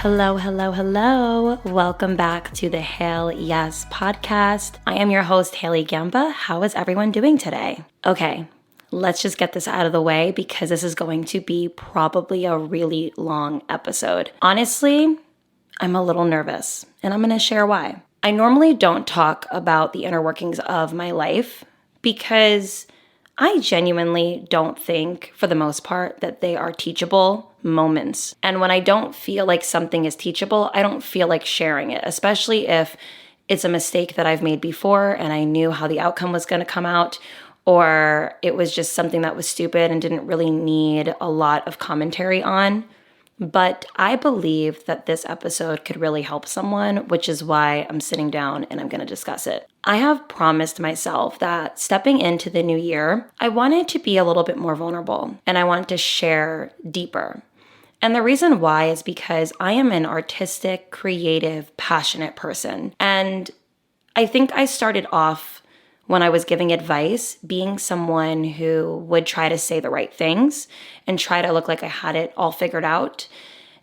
Hello, hello, hello. Welcome back to the Hail Yes podcast. I am your host, Hailey Gamba. How is everyone doing today? Okay, let's just get this out of the way because this is going to be probably a really long episode. Honestly, I'm a little nervous and I'm going to share why. I normally don't talk about the inner workings of my life because I genuinely don't think, for the most part, that they are teachable moments. And when I don't feel like something is teachable, I don't feel like sharing it, especially if it's a mistake that I've made before and I knew how the outcome was going to come out, or it was just something that was stupid and didn't really need a lot of commentary on. But I believe that this episode could really help someone, which is why I'm sitting down and I'm going to discuss it. I have promised myself that stepping into the new year, I wanted to be a little bit more vulnerable and I wanted to share deeper. And the reason why is because I am an artistic, creative, passionate person. And I think I started off when I was giving advice, being someone who would try to say the right things and try to look like I had it all figured out.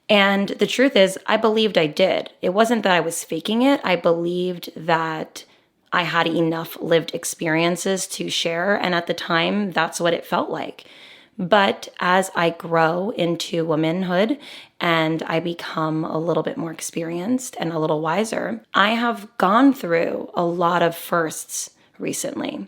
And the truth is, I believed I did. It wasn't that I was faking it. I believed that I had enough lived experiences to share. And at the time, that's what it felt like. But as I grow into womanhood and I become a little bit more experienced and a little wiser, I have gone through a lot of firsts recently.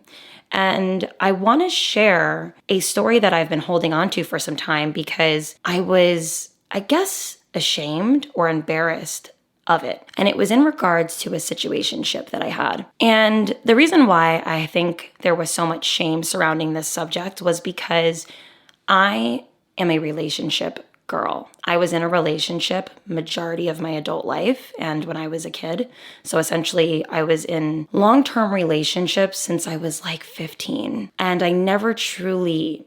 And I want to share a story that I've been holding on to for some time because I was, I guess, ashamed or embarrassed of it. And it was in regards to a situationship that I had. And the reason why I think there was so much shame surrounding this subject was because I am a relationship girl. I was in a relationship majority of my adult life and when I was a kid. So essentially, I was in long-term relationships since I was like 15. And I never truly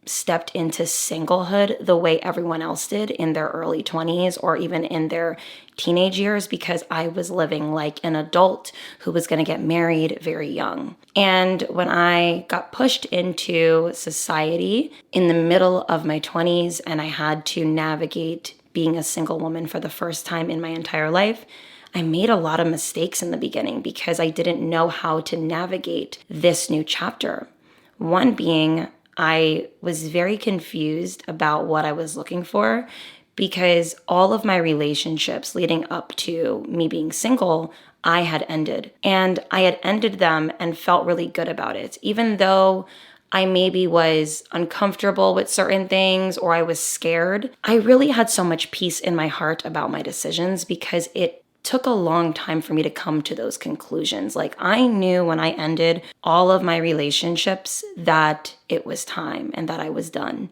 stepped into singlehood the way everyone else did in their early 20s or even in their teenage years because I was living like an adult who was going to get married very young. And when I got pushed into society in the middle of my 20s and I had to navigate being a single woman for the first time in my entire life, I made a lot of mistakes in the beginning because I didn't know how to navigate this new chapter. One being, I was very confused about what I was looking for because all of my relationships leading up to me being single, I had ended. And I had ended them and felt really good about it. Even though I maybe was uncomfortable with certain things or I was scared, I really had so much peace in my heart about my decisions because it took a long time for me to come to those conclusions. Like I knew when I ended all of my relationships that it was time and that I was done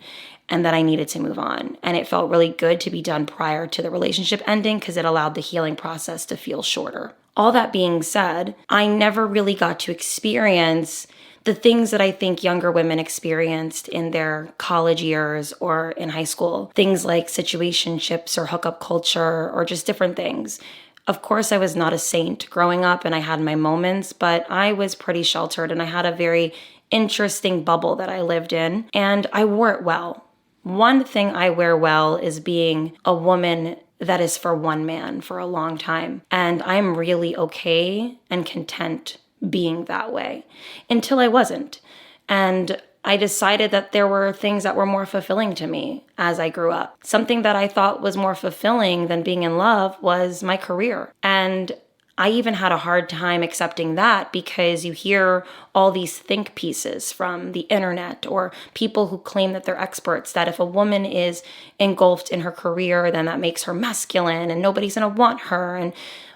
and that I needed to move on. And it felt really good to be done prior to the relationship ending because it allowed the healing process to feel shorter. All that being said, I never really got to experience the things that I think younger women experienced in their college years or in high school. Things like situationships or hookup culture or just different things. Of course, I was not a saint growing up and I had my moments, but I was pretty sheltered and I had a very interesting bubble that I lived in and I wore it well. One thing I wear well is being a woman that is for one man for a long time. And I'm really okay and content being that way until I wasn't. And I decided that there were things that were more fulfilling to me as I grew up. Something that I thought was more fulfilling than being in love was my career. And I even had a hard time accepting that because you hear all these think pieces from the internet or people who claim that they're experts, that if a woman is engulfed in her career, then that makes her masculine and nobody's going to want her and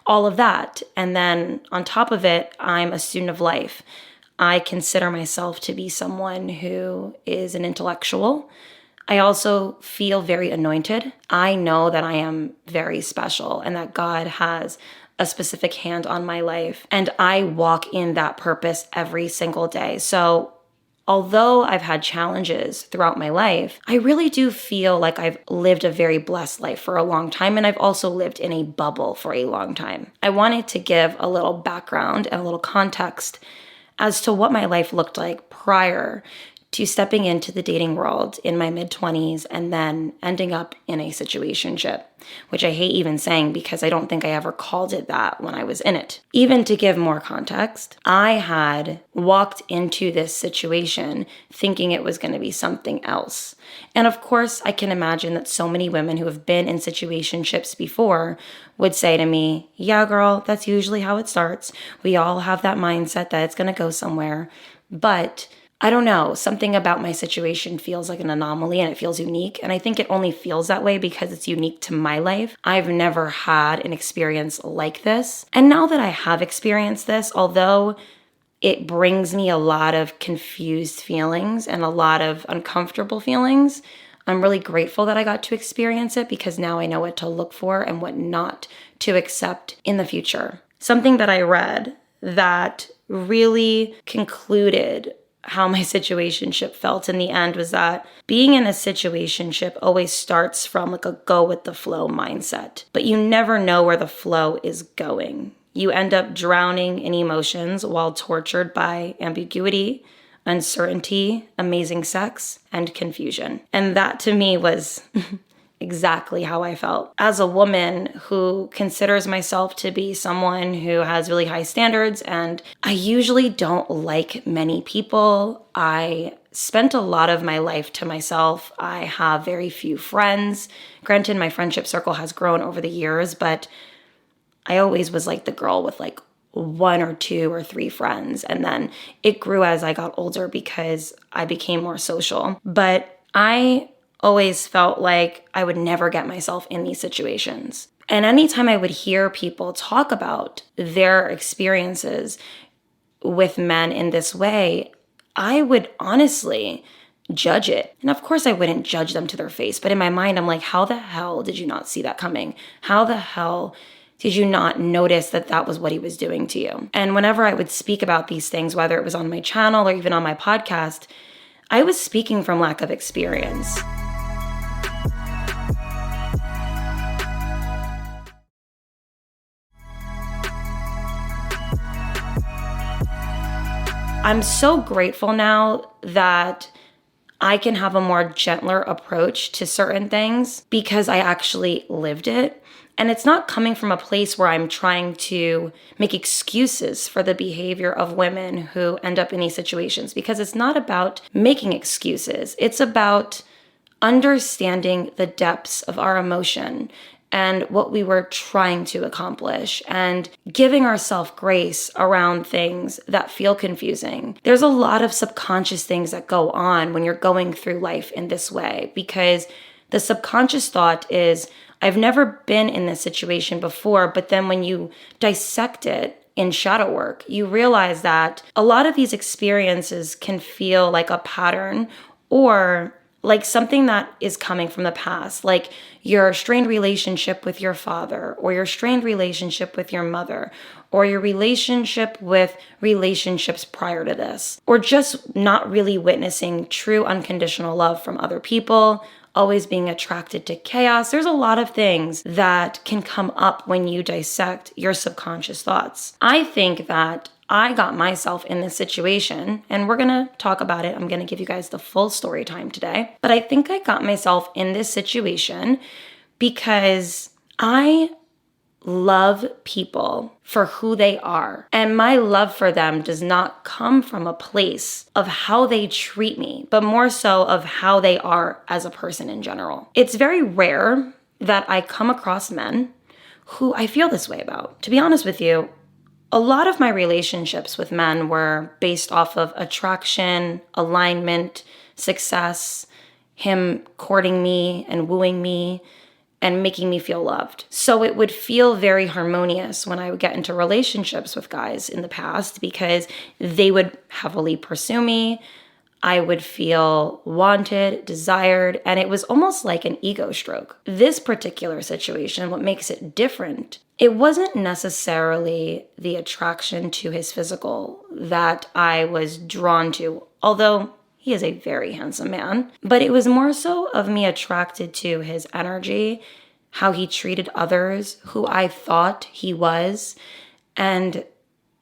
all of that. And then on top of it, I'm a student of life. I consider myself to be someone who is an intellectual. I also feel very anointed. I know that I am very special and that God has a specific hand on my life. And I walk in that purpose every single day. So although I've had challenges throughout my life, I really do feel like I've lived a very blessed life for a long time. And I've also lived in a bubble for a long time. I wanted to give a little background and a little context as to what my life looked like prior to stepping into the dating world in my mid-20s and then ending up in a situationship, which I hate even saying because I don't think I ever called it that when I was in it. Even to give more context, I had walked into this situation thinking it was going to be something else. And of course, I can imagine that so many women who have been in situationships before would say to me, yeah, girl, that's usually how it starts. We all have that mindset that it's going to go somewhere. But I don't know, something about my situation feels like an anomaly and it feels unique. And I think it only feels that way because it's unique to my life. I've never had an experience like this. And now that I have experienced this, although it brings me a lot of confused feelings and a lot of uncomfortable feelings, I'm really grateful that I got to experience it because now I know what to look for and what not to accept in the future. Something that I read that really concluded how my situationship felt in the end was that being in a situationship always starts from like a go with the flow mindset, but you never know where the flow is going. You end up drowning in emotions while tortured by ambiguity, uncertainty, amazing sex, and confusion. And that to me was exactly how I felt. As a woman who considers myself to be someone who has really high standards, and I usually don't like many people. I spent a lot of my life to myself. I have very few friends. Granted, my friendship circle has grown over the years, but I always was like the girl with like 1 or 2 or 3 friends. And then it grew as I got older because I became more social. But I always felt like I would never get myself in these situations. And anytime I would hear people talk about their experiences with men in this way, I would honestly judge it. And of course I wouldn't judge them to their face, but in my mind, I'm like, how the hell did you not see that coming? How the hell did you not notice that that was what he was doing to you? And whenever I would speak about these things, whether it was on my channel or even on my podcast, I was speaking from lack of experience. I'm so grateful now that I can have a more gentler approach to certain things because I actually lived it. And it's not coming from a place where I'm trying to make excuses for the behavior of women who end up in these situations, because it's not about making excuses. It's about understanding the depths of our emotion and what we were trying to accomplish and giving ourselves grace around things that feel confusing. There's a lot of subconscious things that go on when you're going through life in this way, because the subconscious thought is, I've never been in this situation before, but then when you dissect it in shadow work, you realize that a lot of these experiences can feel like a pattern or like something that is coming from the past, like your strained relationship with your father, or your strained relationship with your mother, or your relationship with relationships prior to this, or just not really witnessing true unconditional love from other people, always being attracted to chaos. There's a lot of things that can come up when you dissect your subconscious thoughts. I think that I got myself in this situation, and we're gonna talk about it. I'm gonna give you guys the full story time today. But I think I got myself in this situation because I love people for who they are. And my love for them does not come from a place of how they treat me, but more so of how they are as a person in general. It's very rare that I come across men who I feel this way about. To be honest with you, a lot of my relationships with men were based off of attraction, alignment, success, him courting me and wooing me and making me feel loved. So it would feel very harmonious when I would get into relationships with guys in the past because they would heavily pursue me. I would feel wanted, desired, and it was almost like an ego stroke. This particular situation, what makes it different, it wasn't necessarily the attraction to his physical that I was drawn to, although he is a very handsome man, but it was more so of me attracted to his energy, how he treated others, who I thought he was, and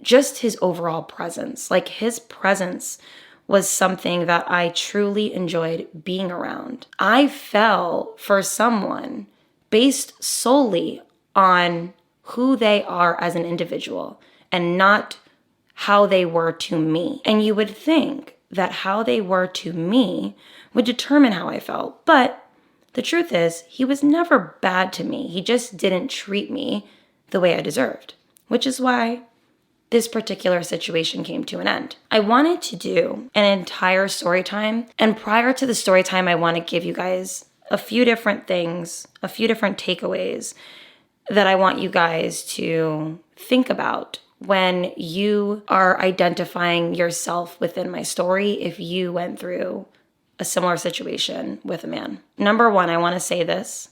just his overall presence. Like his presence was something that I truly enjoyed being around. I fell for someone based solely on who they are as an individual and not how they were to me. And you would think that how they were to me would determine how I felt. But the truth is, he was never bad to me. He just didn't treat me the way I deserved, which is why this particular situation came to an end. I wanted to do an entire story time. And prior to the story time, I want to give you guys a few different things, a few different takeaways that I want you guys to think about when you are identifying yourself within my story if you went through a similar situation with a man. Number one, I want to say this.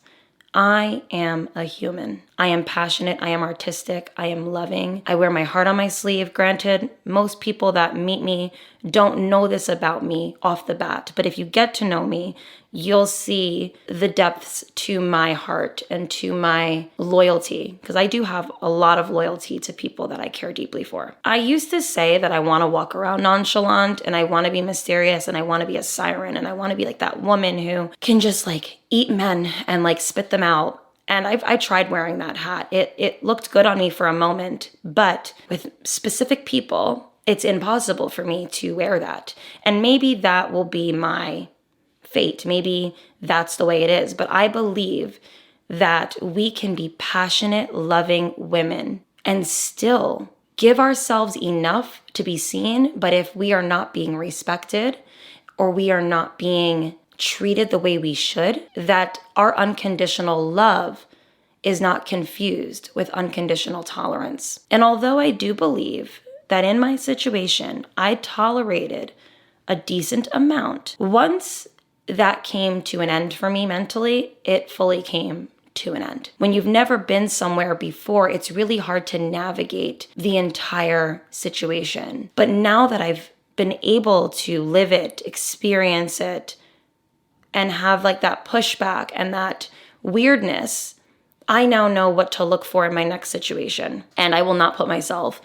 I am a human. I am passionate. I am artistic. I am loving. I wear my heart on my sleeve. Granted, most people that meet me don't know this about me off the bat. But if you get to know me, you'll see the depths to my heart and to my loyalty, because I do have a lot of loyalty to people that I care deeply for. I used to say that I want to walk around nonchalant and I want to be mysterious and I want to be a siren and I want to be like that woman who can just like eat men and like spit them out. And I tried wearing that hat. It looked good on me for a moment, but with specific people, it's impossible for me to wear that. And maybe that will be my fate. Maybe that's the way it is. But I believe that we can be passionate, loving women and still give ourselves enough to be seen. But if we are not being respected or we are not being treated the way we should, that our unconditional love is not confused with unconditional tolerance. And although I do believe that in my situation, I tolerated a decent amount, once that came to an end for me mentally, it fully came to an end. When you've never been somewhere before, it's really hard to navigate the entire situation. But now that I've been able to live it, experience it, and have like that pushback and that weirdness, I now know what to look for in my next situation. And I will not put myself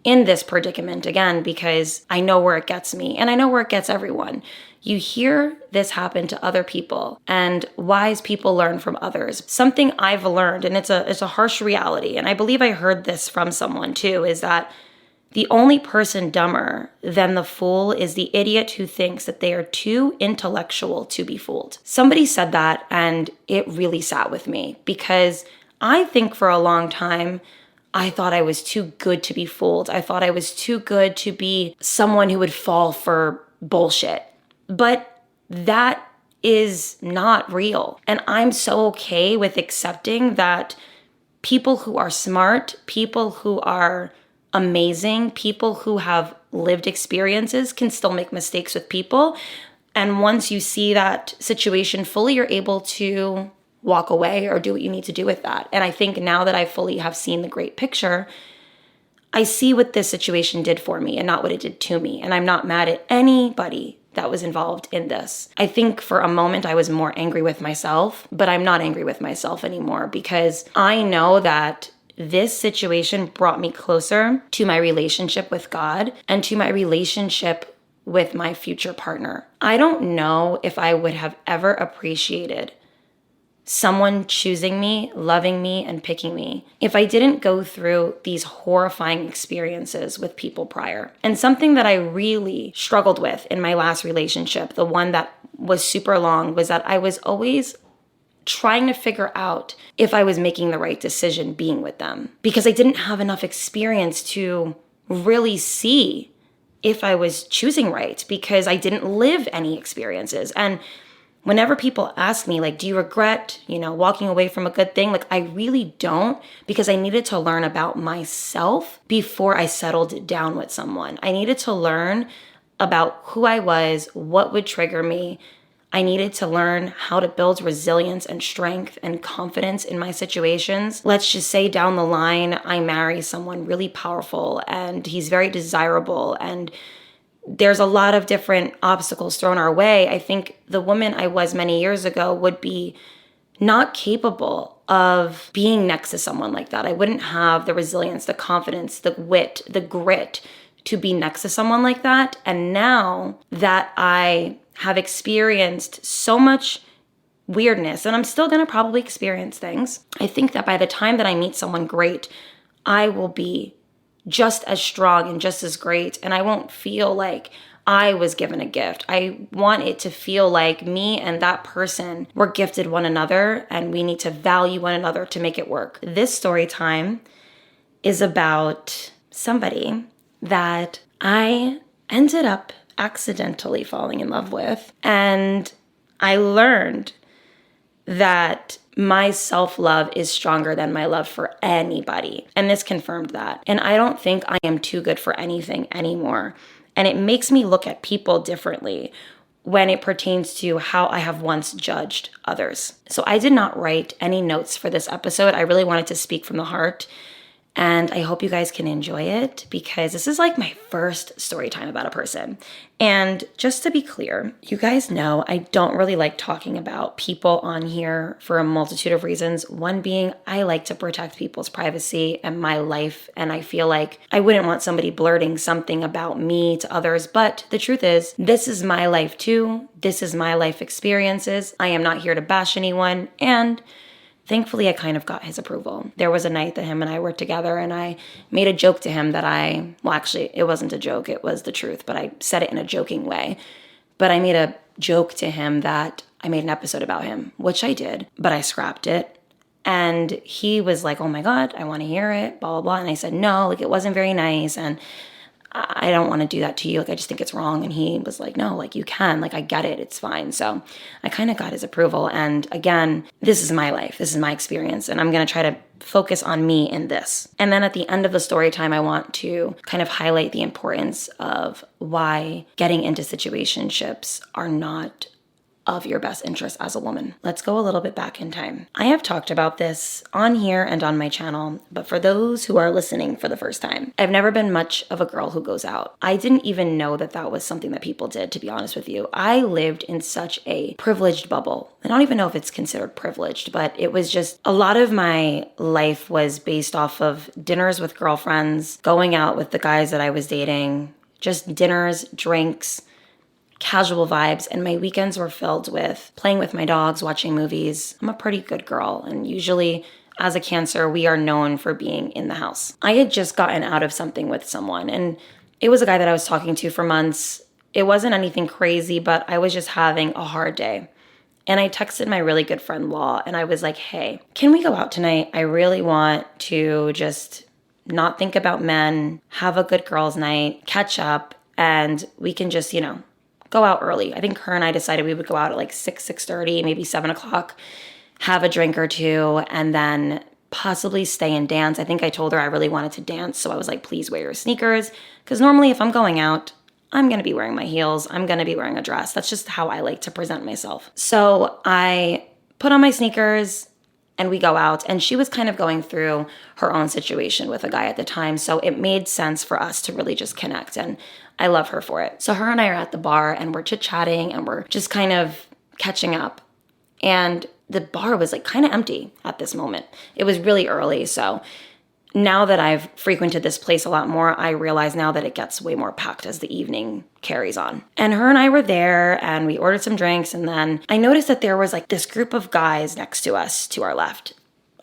in this predicament again because I know where it gets me and I know where it gets everyone. You hear this happen to other people and wise people learn from others. Something I've learned, and it's a harsh reality, and I believe I heard this from someone too, is that the only person dumber than the fool is the idiot who thinks that they are too intellectual to be fooled. Somebody said that and it really sat with me because I think for a long time, I thought I was too good to be fooled. I thought I was too good to be someone who would fall for bullshit. But that is not real. And I'm so okay with accepting that people who are smart, people who are amazing, people who have lived experiences can still make mistakes with people. And once you see that situation fully, you're able to walk away or do what you need to do with that. And I think now that I fully have seen the great picture, I see what this situation did for me and not what it did to me. And I'm not mad at anybody that was involved in this. I think for a moment I was more angry with myself, but I'm not angry with myself anymore because I know that this situation brought me closer to my relationship with God and to my relationship with my future partner. I don't know if I would have ever appreciated someone choosing me, loving me, and picking me if I didn't go through these horrifying experiences with people prior. And something that I really struggled with in my last relationship, the one that was super long, was that I was always trying to figure out if I was making the right decision being with them because I didn't have enough experience to really see if I was choosing right because I didn't live any experiences. And whenever people ask me, like, do you regret, walking away from a good thing? Like, I really don't because I needed to learn about myself before I settled down with someone. I needed to learn about who I was, what would trigger me. I needed to learn how to build resilience and strength and confidence in my situations. Let's just say down the line, I marry someone really powerful and he's very desirable and there's a lot of different obstacles thrown our way. I think the woman I was many years ago would be not capable of being next to someone like that. I wouldn't have the resilience, the confidence, the wit, the grit to be next to someone like that. And now that I have experienced so much weirdness, and I'm still going to probably experience things, I think that by the time that I meet someone great, I will be just as strong and just as great. And I won't feel like I was given a gift. I want it to feel like me and that person were gifted one another, and we need to value one another to make it work. This story time is about somebody that I ended up accidentally falling in love with. And I learned that my self-love is stronger than my love for anybody. And this confirmed that. And I don't think I am too good for anything anymore. And it makes me look at people differently when it pertains to how I have once judged others. So I did not write any notes for this episode. I really wanted to speak from the heart. And I hope you guys can enjoy it, because this is like my first story time about a person. And just to be clear, you guys know I don't really like talking about people on here for a multitude of reasons. One being, I like to protect people's privacy and my life. And I feel like I wouldn't want somebody blurting something about me to others. But the truth is, this is my life too. This is my life experiences. I am not here to bash anyone. And thankfully, I kind of got his approval. There was a night that him and I were together, and I made a joke to him that actually, it wasn't a joke, it was the truth, but I said it in a joking way. But I made a joke to him that I made an episode about him, which I did, but I scrapped it. And he was like, oh my God, I want to hear it, blah, blah, blah. And I said, no, like, it wasn't very nice. And I don't want to do that to you. Like, I just think it's wrong. And he was like, no, like, you can. Like, I get it. It's fine. So I kind of got his approval. And again, this is my life. This is my experience. And I'm going to try to focus on me in this. And then at the end of the story time, I want to kind of highlight the importance of why getting into situationships are not of your best interest as a woman. Let's go a little bit back in time. I have talked about this on here and on my channel, but for those who are listening for the first time, I've never been much of a girl who goes out. I didn't even know that that was something that people did, to be honest with you. I lived in such a privileged bubble. I don't even know if it's considered privileged, but it was just a lot of my life was based off of dinners with girlfriends, going out with the guys that I was dating, just dinners, drinks, casual vibes, and my weekends were filled with playing with my dogs, watching movies. I'm a pretty good girl, and usually as a Cancer, we are known for being in the house. I had just gotten out of something with someone, and it was a guy that I was talking to for months. It wasn't anything crazy, but I was just having a hard day. And I texted my really good friend Law, and I was like, hey, can we go out tonight? I really want to just not think about men, have a good girls' night, catch up, and we can just, go out early. I think her and I decided we would go out at like 6:30, maybe 7 o'clock, have a drink or two, and then possibly stay and dance. I think I told her I really wanted to dance, so I was like, please wear your sneakers, because normally if I'm going out, I'm going to be wearing my heels. I'm going to be wearing a dress. That's just how I like to present myself. So I put on my sneakers and we go out, and she was kind of going through her own situation with a guy at the time. So it made sense for us to really just connect, and I love her for it. So her and I are at the bar, and we're chit-chatting, and we're just kind of catching up. And the bar was like kind of empty at this moment. It was really early. So now that I've frequented this place a lot more, I realize now that it gets way more packed as the evening carries on. And her and I were there, and we ordered some drinks, and then I noticed that there was like this group of guys next to us to our left.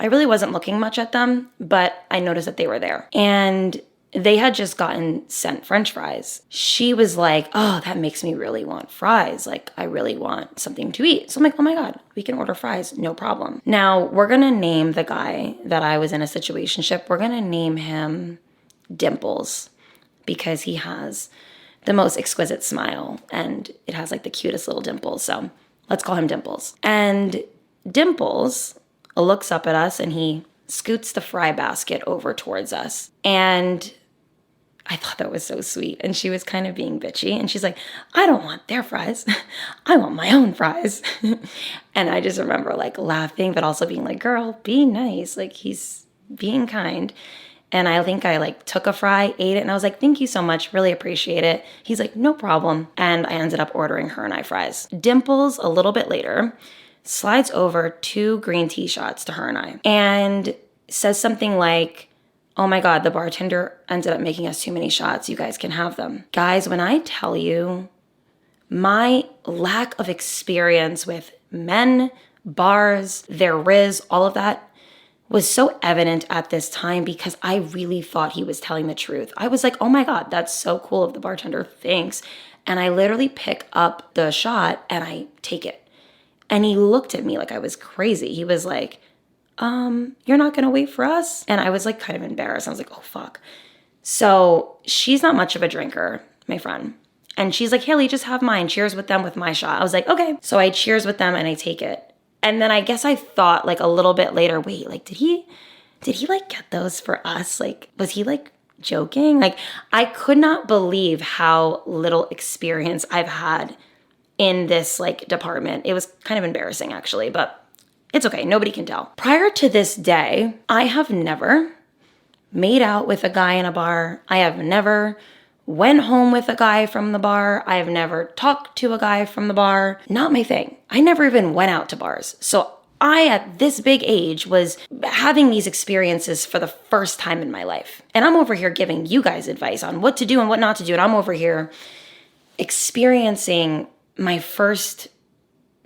I really wasn't looking much at them, but I noticed that they were there. And they had just gotten sent French fries. She was like, oh, that makes me really want fries. Like, I really want something to eat. So I'm like, oh my God, we can order fries, no problem. Now, we're going to name the guy that I was in a situationship, we're going to name him Dimples, because he has the most exquisite smile, and it has like the cutest little dimples. So let's call him Dimples. And Dimples looks up at us, and he scoots the fry basket over towards us. And I thought that was so sweet. And she was kind of being bitchy. And she's like, I don't want their fries. I want my own fries. And I just remember like laughing, but also being like, girl, be nice. Like, he's being kind. And I think I like took a fry, ate it, and I was like, thank you so much. Really appreciate it. He's like, no problem. And I ended up ordering her and I fries. Dimples, a little bit later, slides over 2 green tea shots to her and I and says something like, Oh my God, the bartender ended up making us too many shots. You guys can have them. Guys, when I tell you my lack of experience with men, bars, their riz, all of that was so evident at this time because I really thought he was telling the truth. I was like, oh my God, that's so cool of the bartender. Thanks. And I literally pick up the shot and I take it. And he looked at me like I was crazy. He was like, you're not going to wait for us? And I was like kind of embarrassed. I was like, oh, fuck. So she's not much of a drinker, my friend. And she's like, Hailey, just have mine. Cheers with them with my shot. I was like, okay. So I cheers with them and I take it. And then I guess I thought like a little bit later, wait, like, did he like get those for us? Like, was he like joking? Like, I could not believe how little experience I've had in this like department. It was kind of embarrassing actually, but it's okay. Nobody can tell. Prior to this day, I have never made out with a guy in a bar. I have never went home with a guy from the bar. I have never talked to a guy from the bar. Not my thing. I never even went out to bars. So I, at this big age, was having these experiences for the first time in my life. And I'm over here giving you guys advice on what to do and what not to do. And I'm over here experiencing my first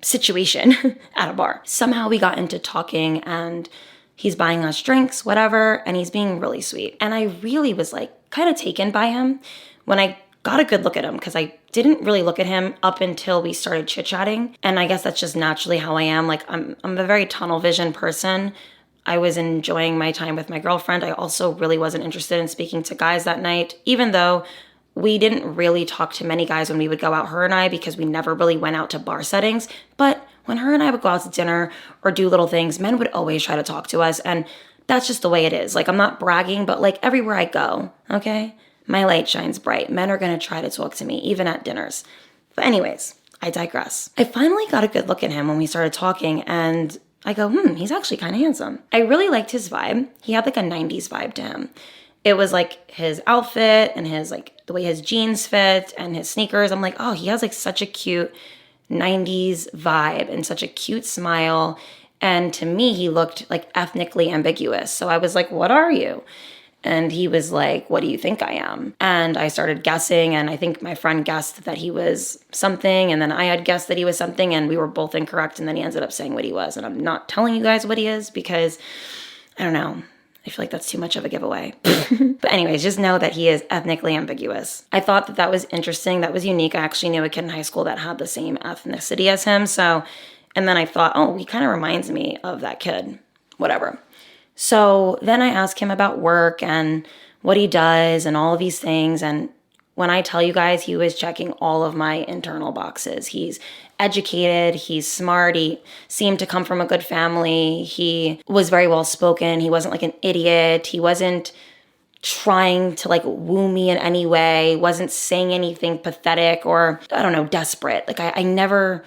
situation at a bar. Somehow we got into talking and he's buying us drinks, whatever, and he's being really sweet. And I really was like kind of taken by him when I got a good look at him because I didn't really look at him up until we started chit-chatting. And I guess that's just naturally how I am. Like I'm a very tunnel vision person. I was enjoying my time with my girlfriend. I also really wasn't interested in speaking to guys that night, even though we didn't really talk to many guys when we would go out, her and I, because we never really went out to bar settings. But when her and I would go out to dinner or do little things, men would always try to talk to us. And that's just the way it is. Like, I'm not bragging, but like everywhere I go, okay, my light shines bright. Men are going to try to talk to me, even at dinners. But anyways, I digress. I finally got a good look at him when we started talking and I go, he's actually kind of handsome. I really liked his vibe. He had like a 90s vibe to him. It was like his outfit and his like the way his jeans fit and his sneakers. I'm like, oh, he has like such a cute 90s vibe and such a cute smile. And to me, he looked like ethnically ambiguous. So I was like, what are you? And he was like, what do you think I am? And I started guessing. And I think my friend guessed that he was something. And then I had guessed that he was something. And we were both incorrect. And then he ended up saying what he was. And I'm not telling you guys what he is because I don't know. I feel like that's too much of a giveaway. But anyways, just know that he is ethnically ambiguous. I thought that was interesting. That was unique. I actually knew a kid in high school that had the same ethnicity as him. And then I thought, oh, he kind of reminds me of that kid. Whatever. So then I asked him about work and what he does and all of these things. And when I tell you guys, he was checking all of my internal boxes. He's educated, he's smart, he seemed to come from a good family, he was very well spoken, he wasn't like an idiot, he wasn't trying to like woo me in any way, wasn't saying anything pathetic or, I don't know, desperate. Like I never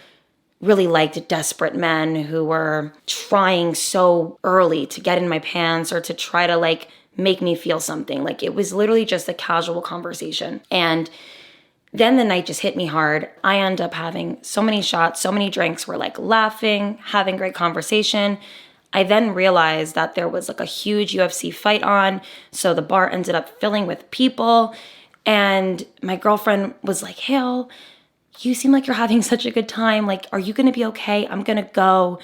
really liked desperate men who were trying so early to get in my pants or to try to like make me feel something. Like it was literally just a casual conversation. And then the night just hit me hard. I end up having so many shots, so many drinks. We're like laughing, having great conversation. I then realized that there was like a huge UFC fight on. So the bar ended up filling with people. And my girlfriend was like, Hail, you seem like you're having such a good time. Like, are you going to be okay? I'm going to go.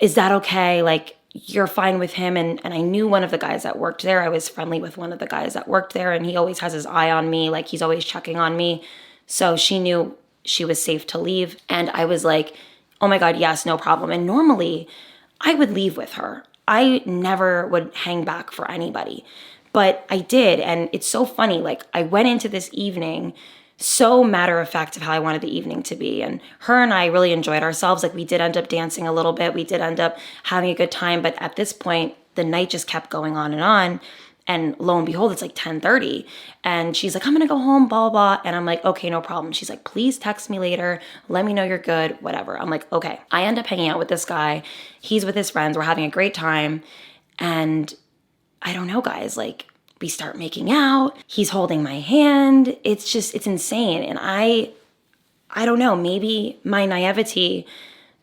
Is that okay? Like, you're fine with him. And I knew one of the guys that worked there. I was friendly with one of the guys that worked there. And he always has his eye on me. Like, he's always checking on me. So she knew she was safe to leave. And I was like, oh my God, yes, no problem. And normally I would leave with her. I never would hang back for anybody. But I did. And it's so funny. Like, I went into this evening so matter of fact of how I wanted the evening to be. And her and I really enjoyed ourselves. Like, we did end up dancing a little bit. We did end up having a good time. But at this point, the night just kept going on. And lo and behold, it's like 10:30. And she's like, I'm going to go home, blah, blah, blah. And I'm like, okay, no problem. She's like, please text me later. Let me know you're good, whatever. I'm like, okay. I end up hanging out with this guy. He's with his friends. We're having a great time. And I don't know, guys, like, we start making out. He's holding my hand. It's insane. And I don't know, maybe my naivety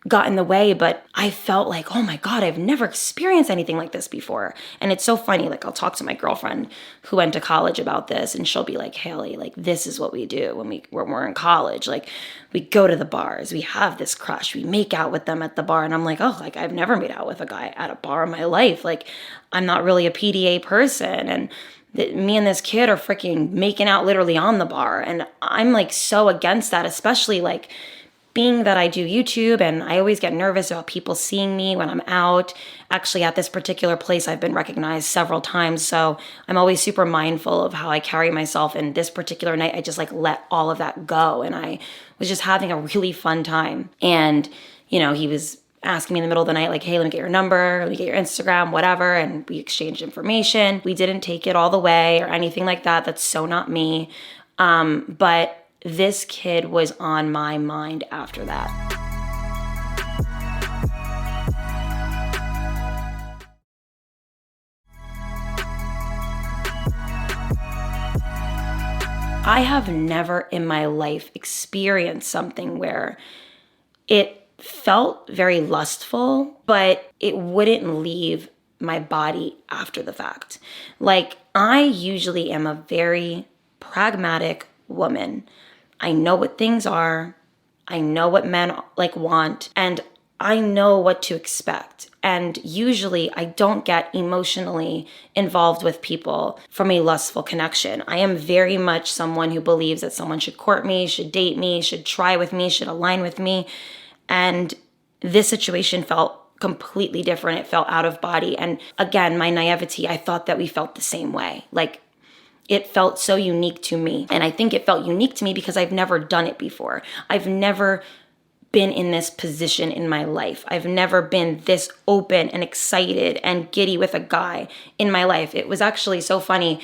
got in the way, but I felt like, oh my God, I've never experienced anything like this before. And it's so funny. Like, I'll talk to my girlfriend who went to college about this, and she'll be like, Hailey, like, this is what we do when we're in college. Like, we go to the bars, we have this crush, we make out with them at the bar. And I'm like, oh, like, I've never made out with a guy at a bar in my life. Like, I'm not really a PDA person. And me and this kid are freaking making out literally on the bar. And I'm like so against that, especially like being that I do YouTube and I always get nervous about people seeing me when I'm out. Actually, at this particular place, I've been recognized several times. So I'm always super mindful of how I carry myself. And this particular night, I just like let all of that go. And I was just having a really fun time. And, you know, he was asking me in the middle of the night, like, hey, let me get your number, let me get your Instagram, whatever. And we exchanged information. We didn't take it all the way or anything like that. That's so not me. But this kid was on my mind after that. I have never in my life experienced something where it felt very lustful, but it wouldn't leave my body after the fact. Like, I usually am a very pragmatic woman. I know what things are. I know what men like want, and I know what to expect. And usually I don't get emotionally involved with people from a lustful connection. I am very much someone who believes that someone should court me, should date me, should try with me, should align with me. And this situation felt completely different. It felt out of body. And again, my naivety, I thought that we felt the same way. Like, it felt so unique to me. And I think it felt unique to me because I've never done it before. I've never been in this position in my life. I've never been this open and excited and giddy with a guy in my life. It was actually so funny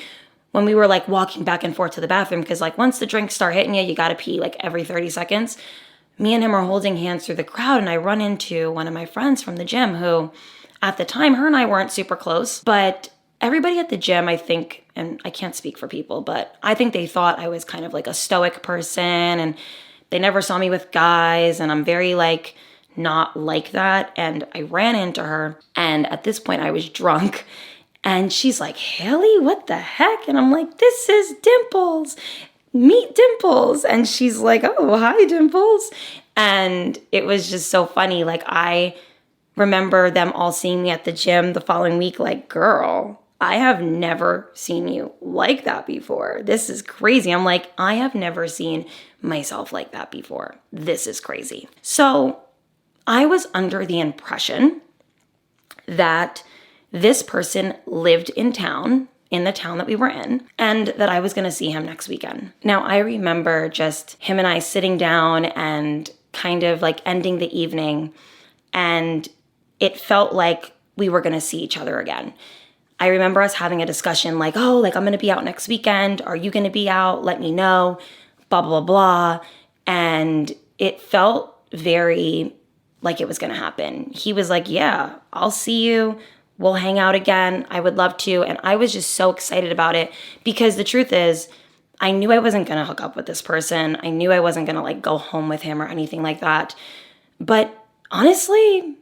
when we were like walking back and forth to the bathroom, because like once the drinks start hitting you, you gotta pee like every 30 seconds. Me and him are holding hands through the crowd, and I run into one of my friends from the gym who, at the time, her and I weren't super close, but everybody at the gym, I think, and I can't speak for people, but I think they thought I was kind of like a stoic person, and they never saw me with guys, and I'm very like not like that. And I ran into her, and at this point I was drunk, and she's like, Hailey, what the heck? And I'm like, this is Dimples. Meet Dimples. And she's like, oh, hi, Dimples. And it was just so funny. Like, I remember them all seeing me at the gym the following week, like, girl, I have never seen you like that before. This is crazy. I'm like, I have never seen myself like that before. This is crazy. So I was under the impression that this person lived in town, in the town that we were in, and that I was going to see him next weekend. Now, I remember just him and I sitting down and kind of like ending the evening, and it felt like we were going to see each other again. I remember us having a discussion like, oh, like, I'm going to be out next weekend. Are you going to be out? Let me know, blah, blah, blah. And it felt very like it was going to happen. He was like, yeah, I'll see you. We'll hang out again. I would love to. And I was just so excited about it because the truth is, I knew I wasn't going to hook up with this person. I knew I wasn't going to like go home with him or anything like that. But honestly,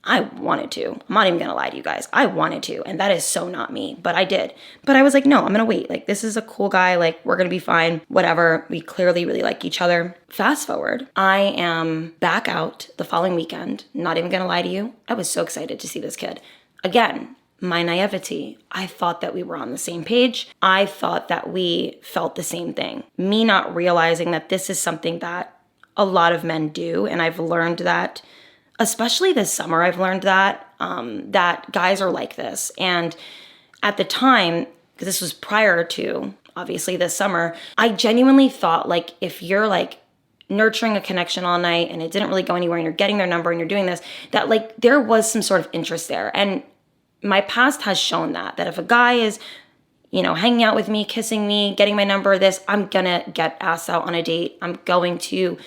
I wanted to. I'm not even going to lie to you guys. I wanted to. And that is so not me, but I did. But I was like, no, I'm going to wait. Like, this is a cool guy. Like, we're going to be fine. Whatever. We clearly really like each other. Fast forward. I am back out the following weekend. Not even going to lie to you. I was so excited to see this kid. Again, my naivety. I thought that we were on the same page. I thought that we felt the same thing. Me not realizing that this is something that a lot of men do. And I've learned that, especially this summer, I've learned that, that guys are like this. And at the time, because this was prior to, obviously, this summer, I genuinely thought, like, if you're, like, nurturing a connection all night and it didn't really go anywhere and you're getting their number and you're doing this, that, like, there was some sort of interest there. And my past has shown that if a guy is, you know, hanging out with me, kissing me, getting my number, this, I'm gonna get asked out on a date. I'm going to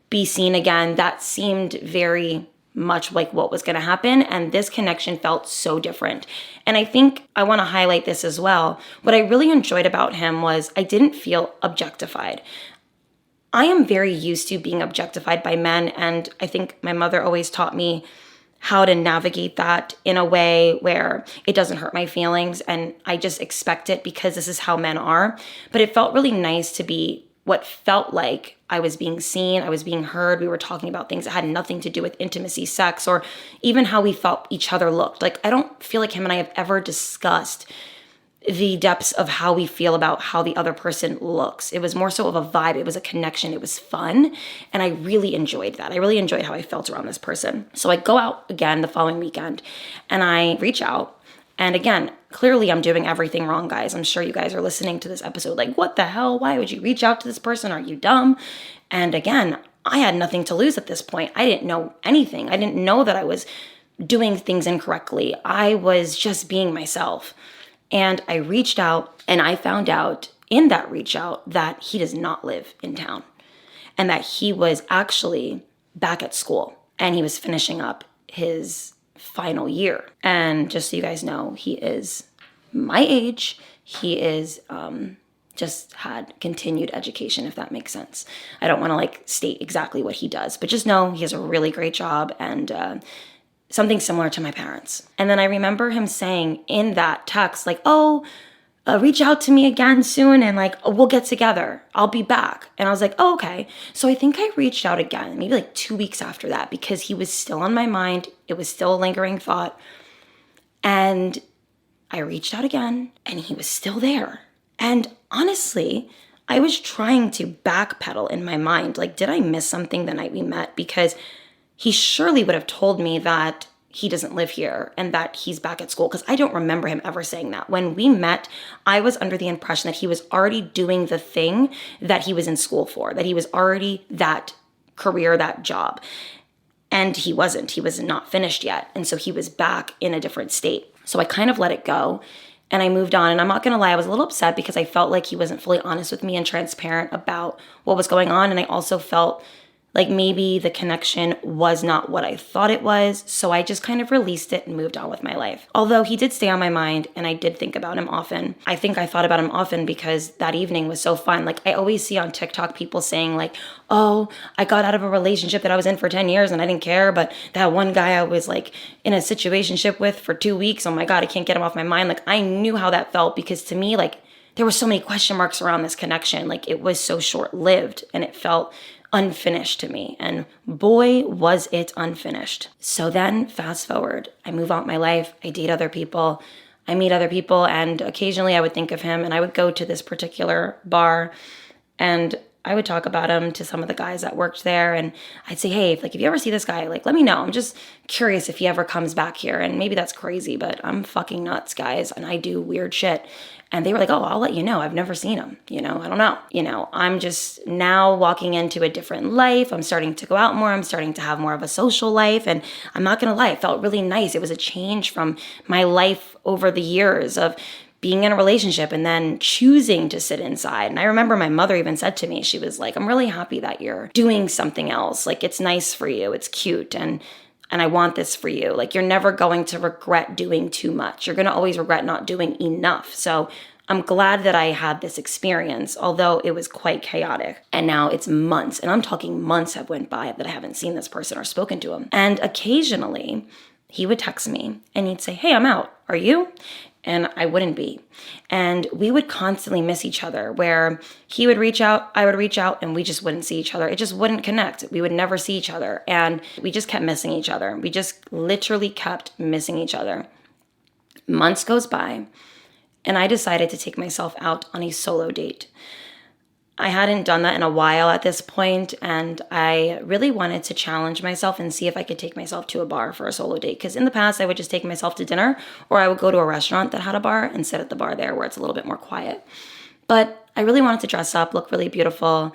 be seen again. That seemed very much like what was going to happen. And this connection felt so different. And I think I want to highlight this as well. What I really enjoyed about him was I didn't feel objectified. I am very used to being objectified by men, and I think my mother always taught me how to navigate that in a way where it doesn't hurt my feelings, and I just expect it because this is how men are. But it felt really nice to be what felt like I was being seen, I was being heard. We were talking about things that had nothing to do with intimacy, sex, or even how we felt each other looked. Like, I don't feel like him and I have ever discussed the depths of how we feel about how the other person looks. It was more so of a vibe. It was a connection. It was fun. And I really enjoyed that. I really enjoyed how I felt around this person. So I go out again the following weekend and I reach out. And again, clearly I'm doing everything wrong, guys. I'm sure you guys are listening to this episode like, what the hell? Why would you reach out to this person? Are you dumb? And again, I had nothing to lose at this point. I didn't know anything. I didn't know that I was doing things incorrectly. I was just being myself. And I reached out and I found out in that reach out that he does not live in town and that he was actually back at school and he was finishing up his final year. And just so you guys know, he is my age. He is just had continued education, if that makes sense. I don't want to state exactly what he does, but just know he has a really great job and something similar to my parents. And then I remember him saying in that text, reach out to me again soon and we'll get together. I'll be back. And I was like, oh, okay. So I think I reached out again, maybe 2 weeks after that, because he was still on my mind. It was still a lingering thought. And I reached out again and he was still there. And honestly, I was trying to backpedal in my mind. Did I miss something the night we met? Because he surely would have told me that he doesn't live here and that he's back at school, because I don't remember him ever saying that. When we met, I was under the impression that he was already doing the thing that he was in school for, that he was already that career, that job. And he wasn't. He was not finished yet. And so he was back in a different state. So I kind of let it go and I moved on. And I'm not going to lie, I was a little upset because I felt like he wasn't fully honest with me and transparent about what was going on. And I also felt like maybe the connection was not what I thought it was. So I just kind of released it and moved on with my life. Although he did stay on my mind and I did think about him often. I think I thought about him often because that evening was so fun. I always see on TikTok people saying oh, I got out of a relationship that I was in for 10 years and I didn't care. But that one guy I was in a situationship with for 2 weeks. Oh my God, I can't get him off my mind. I knew how that felt because to me, there were so many question marks around this connection. It was so short-lived and it felt unfinished to me. And boy, was it unfinished. So then fast forward, I move out my life. I date other people. I meet other people. And occasionally I would think of him and I would go to this particular bar and I would talk about him to some of the guys that worked there. And I'd say, hey, if you ever see this guy, let me know. I'm just curious if he ever comes back here. And maybe that's crazy, but I'm fucking nuts, guys. And I do weird shit. And they were like, oh, I'll let you know. I've never seen him. I don't know. I'm just now walking into a different life. I'm starting to go out more. I'm starting to have more of a social life. And I'm not going to lie, it felt really nice. It was a change from my life over the years of being in a relationship and then choosing to sit inside. And I remember my mother even said to me, she was like, I'm really happy that you're doing something else. It's nice for you. It's cute. And I want this for you. You're never going to regret doing too much. You're going to always regret not doing enough. So I'm glad that I had this experience, although it was quite chaotic. And now it's months, and I'm talking months have went by that I haven't seen this person or spoken to him. And occasionally he would text me and he'd say, hey, I'm out. Are you? And I wouldn't be. And we would constantly miss each other where he would reach out, I would reach out, and we just wouldn't see each other. It just wouldn't connect. We would never see each other. And we just kept missing each other. We just literally kept missing each other. Months goes by, and I decided to take myself out on a solo date. I hadn't done that in a while at this point, and I really wanted to challenge myself and see if I could take myself to a bar for a solo date. Because in the past, I would just take myself to dinner, or I would go to a restaurant that had a bar and sit at the bar there where it's a little bit more quiet. But I really wanted to dress up, look really beautiful,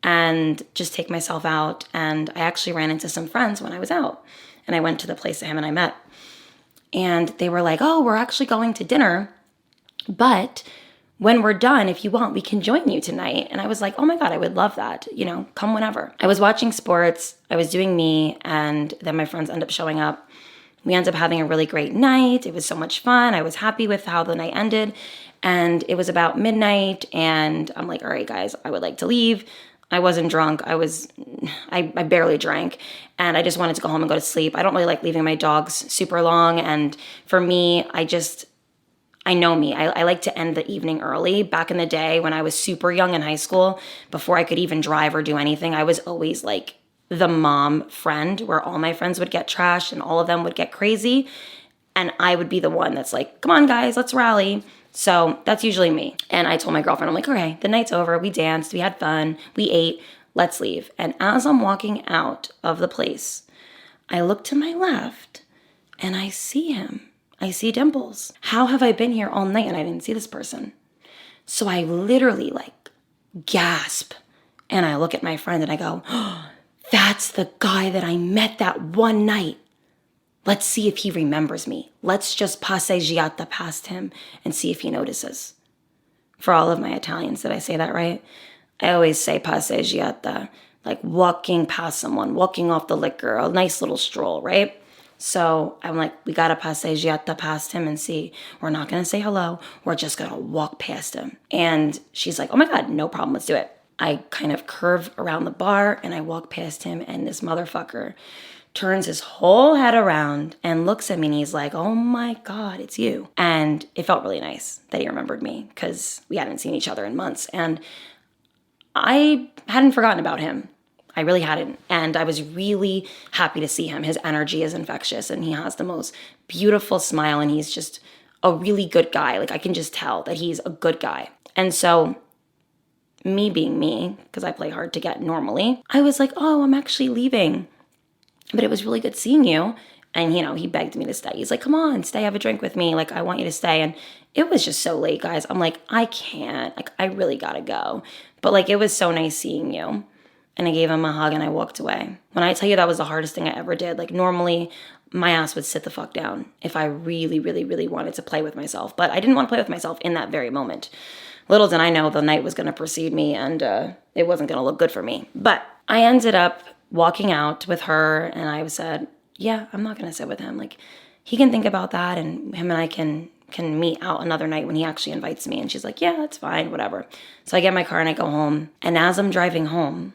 and just take myself out. And I actually ran into some friends when I was out, and I went to the place that him and I met. And they were like, oh, we're actually going to dinner, but when we're done, if you want, we can join you tonight. And I was like, oh my God, I would love that. Come whenever. I was watching sports. I was doing me. And then my friends end up showing up. We ended up having a really great night. It was so much fun. I was happy with how the night ended. And it was about midnight. And I'm like, all right, guys, I would like to leave. I wasn't drunk. I barely drank, and I just wanted to go home and go to sleep. I don't really like leaving my dogs super long, and for me, I know me. I like to end the evening early. Back in the day when I was super young in high school, before I could even drive or do anything, I was always like the mom friend where all my friends would get trashed and all of them would get crazy. And I would be the one that's like, come on, guys, let's rally. So that's usually me. And I told my girlfriend, I'm like, okay, the night's over. We danced. We had fun. We ate. Let's leave. And as I'm walking out of the place, I look to my left and I see him. I see Dimples. How have I been here all night and I didn't see this person? So I literally like gasp. And I look at my friend and I go, oh, that's the guy that I met that one night. Let's see if he remembers me. Let's just passeggiata past him and see if he notices. For all of my Italians, did I say that right? I always say passeggiata, like walking past someone, walking off the liquor, a nice little stroll, right? So I'm like, we got to passeggiata past him and see. We're not going to say hello. We're just going to walk past him. And she's like, oh my God, no problem. Let's do it. I kind of curve around the bar and I walk past him, and this motherfucker turns his whole head around and looks at me and he's like, oh my God, it's you. And it felt really nice that he remembered me because we hadn't seen each other in months. And I hadn't forgotten about him. I really hadn't. And I was really happy to see him. His energy is infectious and he has the most beautiful smile and he's just a really good guy. Like I can just tell that he's a good guy. And so me being me, because I play hard to get normally, I was like, oh, I'm actually leaving. But it was really good seeing you. And, he begged me to stay. He's like, come on, stay, have a drink with me. Like, I want you to stay. And it was just so late, guys. I'm like, I can't. Like, I really gotta go. But, like, it was so nice seeing you. And I gave him a hug and I walked away. When I tell you that was the hardest thing I ever did, like, normally my ass would sit the fuck down if I really, really, really wanted to play with myself. But I didn't want to play with myself in that very moment. Little did I know the night was going to precede me and it wasn't going to look good for me. But I ended up walking out with her and I said, yeah, I'm not going to sit with him. Like, he can think about that and him and I can meet out another night when he actually invites me. And she's like, yeah, that's fine, whatever. So I get in my car and I go home. And as I'm driving home,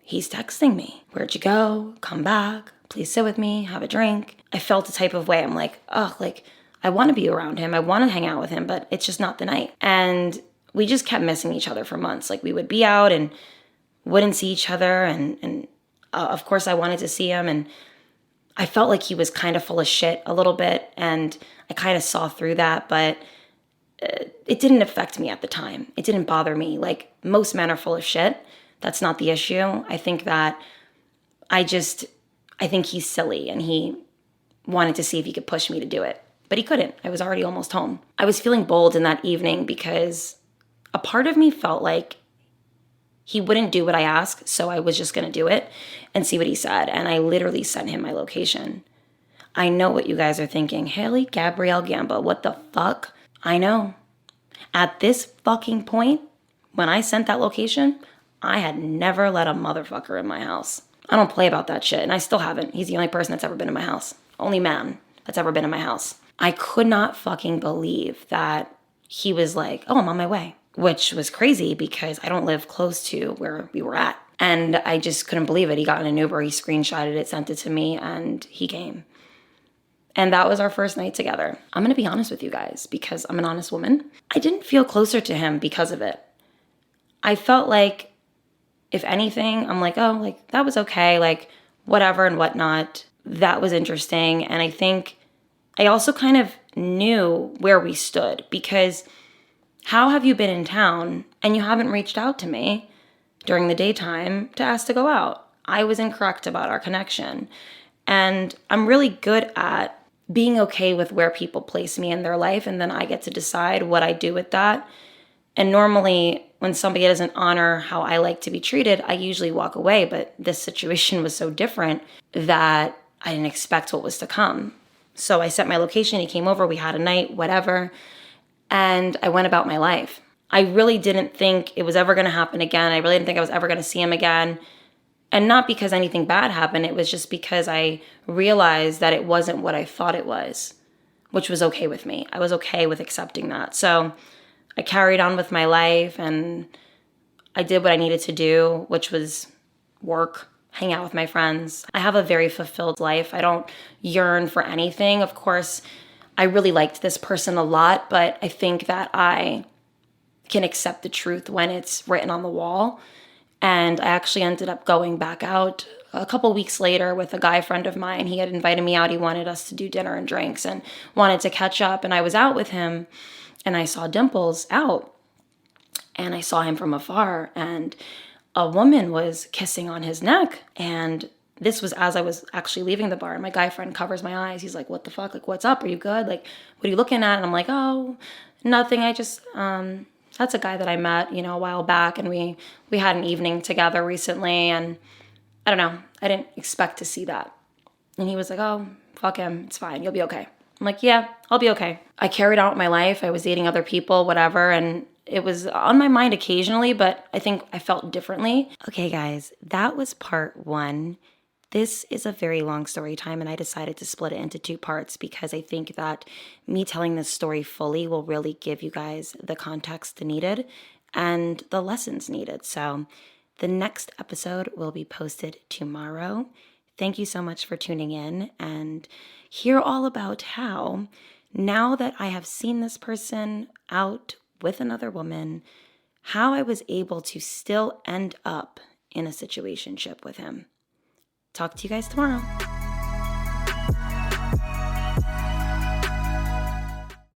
he's texting me. Where'd you go? Come back. Please sit with me. Have a drink. I felt a type of way. I'm like, oh, like, I want to be around him. I want to hang out with him, but it's just not the night. And we just kept missing each other for months. Like, we would be out and wouldn't see each other. And of course, I wanted to see him. And I felt like he was kind of full of shit a little bit. And I kind of saw through that. But it didn't affect me at the time. It didn't bother me. Like, most men are full of shit. That's not the issue. I think that I think he's silly. And he wanted to see if he could push me to do it. But he couldn't. I was already almost home. I was feeling bold in that evening because a part of me felt like he wouldn't do what I asked, so I was just going to do it and see what he said. And I literally sent him my location. I know what you guys are thinking. Hailey Gabrielle Gamba, what the fuck? I know. At this fucking point, when I sent that location, I had never let a motherfucker in my house. I don't play about that shit, and I still haven't. He's the only person that's ever been in my house. Only man that's ever been in my house. I could not fucking believe that he was like, oh, I'm on my way. Which was crazy because I don't live close to where we were at. And I just couldn't believe it. He got in an Uber, he screenshotted it, sent it to me, and he came. And that was our first night together. I'm going to be honest with you guys because I'm an honest woman. I didn't feel closer to him because of it. I felt like, if anything, I'm like, oh, like, that was okay, like, whatever and whatnot. That was interesting. And I think I also kind of knew where we stood because how have you been in town and you haven't reached out to me during the daytime to ask to go out? I was incorrect about our connection. And I'm really good at being okay with where people place me in their life, and then I get to decide what I do with that. And normally, when somebody doesn't honor how I like to be treated, I usually walk away. But this situation was so different that I didn't expect what was to come. So I set my location, he came over, we had a night, whatever. And I went about my life. I really didn't think it was ever going to happen again. I really didn't think I was ever going to see him again. And not because anything bad happened. It was just because I realized that it wasn't what I thought it was, which was okay with me. I was okay with accepting that. So I carried on with my life and I did what I needed to do, which was work, hang out with my friends. I have a very fulfilled life. I don't yearn for anything. Of course, I really liked this person a lot, but I think that I can accept the truth when it's written on the wall. And I actually ended up going back out a couple weeks later with a guy friend of mine. He had invited me out. He wanted us to do dinner and drinks and wanted to catch up. And I was out with him and I saw Dimples out and I saw him from afar and a woman was kissing on his neck. And this was as I was actually leaving the bar. And my guy friend covers my eyes. He's like, what the fuck? Like, what's up? Are you good? Like, what are you looking at? And I'm like, oh, nothing. I just, that's a guy that I met, a while back. And we had an evening together recently. And I don't know. I didn't expect to see that. And he was like, oh, fuck him. It's fine. You'll be okay. I'm like, yeah, I'll be okay. I carried on with my life. I was dating other people, whatever. And it was on my mind occasionally, but I think I felt differently. Okay, guys, that was part 1. This is a very long story time, and I decided to split it into 2 parts because I think that me telling this story fully will really give you guys the context needed and the lessons needed. So the next episode will be posted tomorrow. Thank you so much for tuning in and hear all about how, now that I have seen this person out with another woman, how I was able to still end up in a situationship with him. Talk to you guys tomorrow.